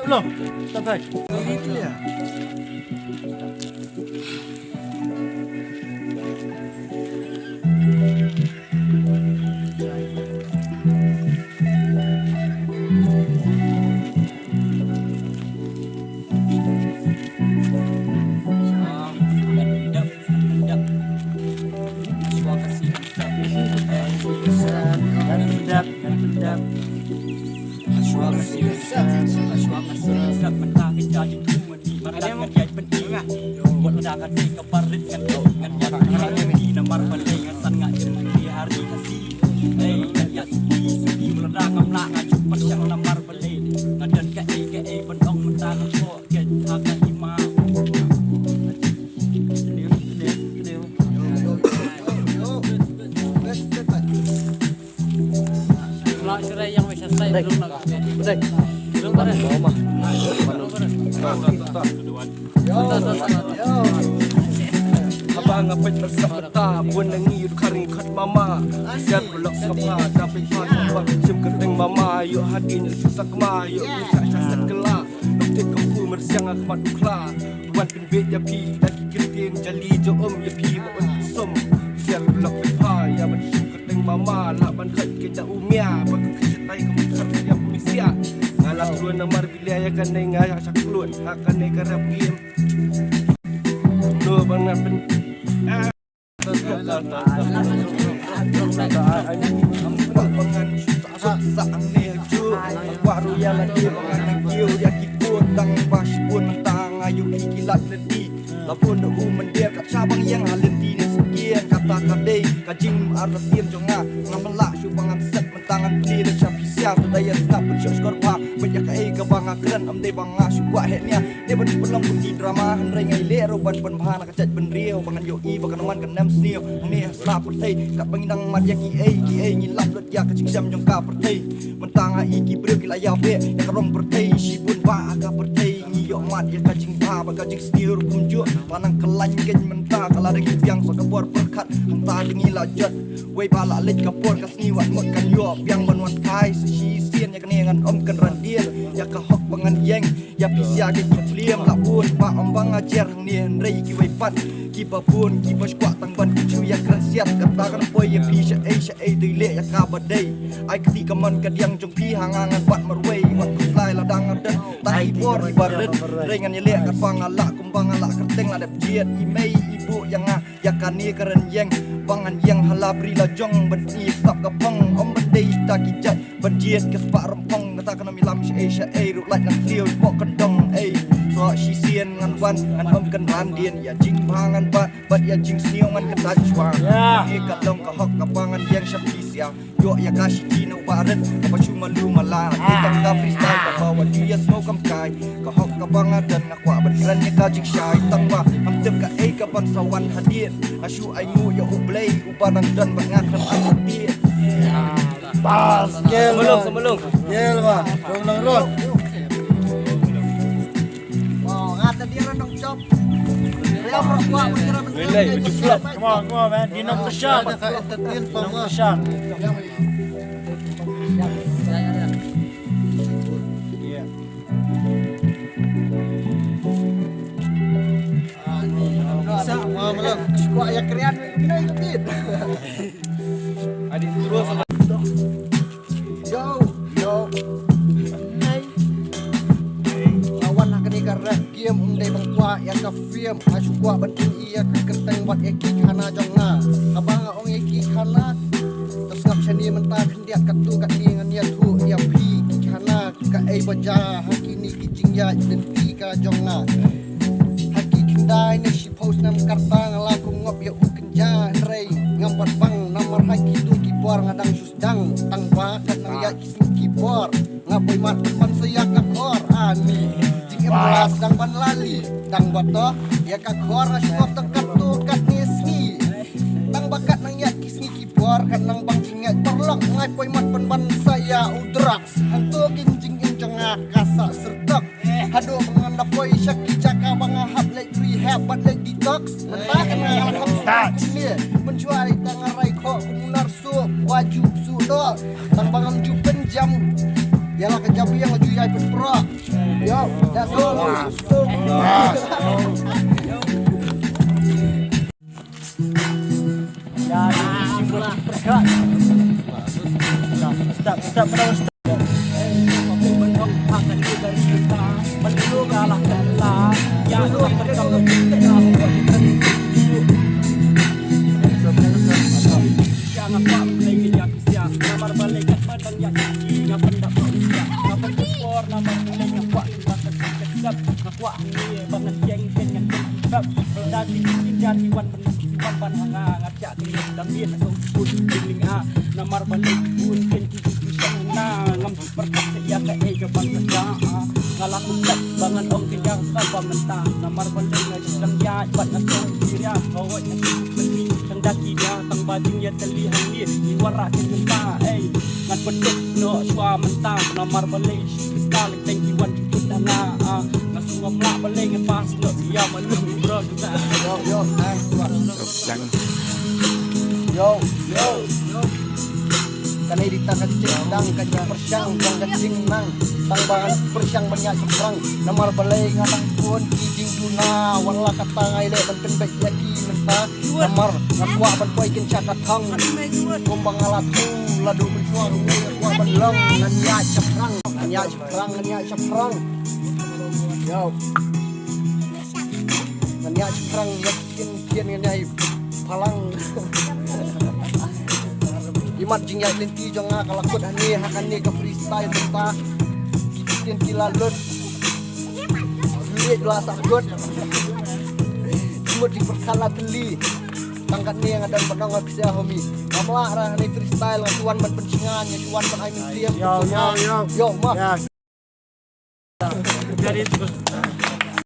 Belum. Sampai. Itu ya. Abang apa tersak peta pun nengi kari kat mama siat belok sapa tapi pan buat cium keteng mama yuk hadin susah kema yuk bisa caset kelak dokter kempu mersiang akhmat kla buat pinbet ya pi lagi kiritin jali jo ya pi mon som siat belok pepa ya ban cium keteng mama la ban khat ke ja umia bak kesetai kemkar ya misia ngalah tuan nomor bilia ya kan nei ngaya sak keluan akan nei karap game no bang pen pangan susah ni ju waru ya lagi pangan kiu ya kipun tang pas pun tang ayu kilat ledi lapun do mendia kat cabang yang halin di sekian kata kadai kajing artian jonga ngamelak su pangan set mentangan di le capisia daya stop berjok skor pa banyak kai ke bang akran am dei bang su kuat hetnya de ben belum bunyi drama ren ngai le ro ban ban bhana kacat ben riau pangan yo i bakan man kan nam sniu ni slap pertai kat bangindang mat ya ki ai ngilap lut ya kajing jam jongka pertai mentang ai ki breu ki la ya be ya karong pertai si bun ba ka pertai yo mat ya kajing ba kajing sniu kumju panang kelan ken mentah kala de yang so kabor perkat hanta dingi lajat wei bala lek kapor ka sni wat mot kan yo yang banwat kai si sien ya kene ngan om kan randiel ya ka hok pangan yeng ya pisia ke kliam la pun pa ombang ajar ni rei ki wei pat ki pa pun ki pa squat tang ban chu ya kran siat kata kan poi ya pisia ai dei le ya ka badai ai kti kaman ka diang jong pi hangangan pat marwei wat kuslai la dang adan tai bor ibarat rengan ya le ka pangala kumbang ala kerteng la dep jiet i mei ibu yang ya kani keren yeng pangan yang halabri la jong ben i stop ka pong om bedai ta ki jat ben jiet ke spa rempong kata kana milam Asia ru like nak clear pok kendong so si sien ngan wan ngan om kan randien ya jing pangan bat ya jing sniu ngan ka tajwa ni ka dong ka hok ka pangan yang syapisia yo ya kashi dino barat ka pa cuma lu mala kita ka freestyle ka bawa dia smoke am kai ka hok ka pangan dan ngakwa beneran ya ka jing syai tangwa am tep ka ka bangsawan hadir asu ai mu ya ublay ubanang dan bangakram atir Pas, gel. Sebelum. Gel, Pak. Rong. Oh, ngata dia rendong job. Dia perempuan mengira Relay, baju flop. Come on, man. Di knock the shot. Knock the shot. Bisa, mau belum? Squat ya krian ini ikutin. Adik terus Yo. Hey. Lawan nak kena karek game undai bangkwa yang ka film asu kuat bentin iya ka kerteng buat eki kana jonga. Abang ong eki kana terus ngap seni mentah kendiak katu kat ni ngan ya tu ya pi kana ka ai baja hakini kijing ya identiti ka jonga. Haki kendai ni si post nam karta ngalaku ngop ya ukenja rei ngampat bang nomor haki tu kibor ngadang susdang tang bakat nang ya kising kibor ngaboy mat pan saya ka kor ani jing emas dang ban lali dang boto ya ka kor asyok tengkat tu kat nisni tang bakat nang ya kising kibor kan nang bang ingat perlok ngai poy mat ban saya udrak hantu ginjing injong kasa serdak hado mengandap poy syaki jaka bang hab like rehab but like detox mentah kan nang start ni mencuali tangan rai kok kumunar su wajib sudo tang bangang ju penjam yalah kejabi yang laju yai pro Yo, that's all. Ya, simpul bergerak. Stop, stop, stop. Aku menong akan dari kita, menunggu kalah kalah. Ya, lu berkau kita jangan pak lagi yang siap. Nomor balik badan yang tinggi, ngapa ndak bisa? Ngapa skor nomor balik yang kuat kita kesep. Kuat ni banget yang dengan kita. Dari jadi wan ban hanga ngajak dia dambir so pun ling a nomor balik pun ken tu sana ngam perkat ya ka e ke ban saja ngalang utak bangan ong tiang ka bamenta nomor balik ngajak dia bat ngasong dia kawat yang beli tang daki dia tang bajing ya telihan dia ni warak kita ngan peduk no swa mentang nomor balik kristal thank you one kita na ngasung ngam balik pas no siap malu bro juga Yo, Jangan. yo. Kanay di tang kacing dang kacing persyang dang kacing nang tang bangan persyang banyak seberang namar balay ngatang pun kijing duna wala katangay le ban penbek yaki menta namar ngakwa ban koy kin cakatang kumbang alat hu ladu mensuang ngakwa ban lang nanya ceprang yo nanya ceprang yakin kian ngai palang Imat jingya linti jonga kalakut hani hakani ke freestyle tenta kitin kilalut lihat gelas akut semut di perkala teli tangkat ni yang ada penang bisa homi kamla arah ni freestyle tuan ban pencingan ya tuan ban ai museum yo mah jadi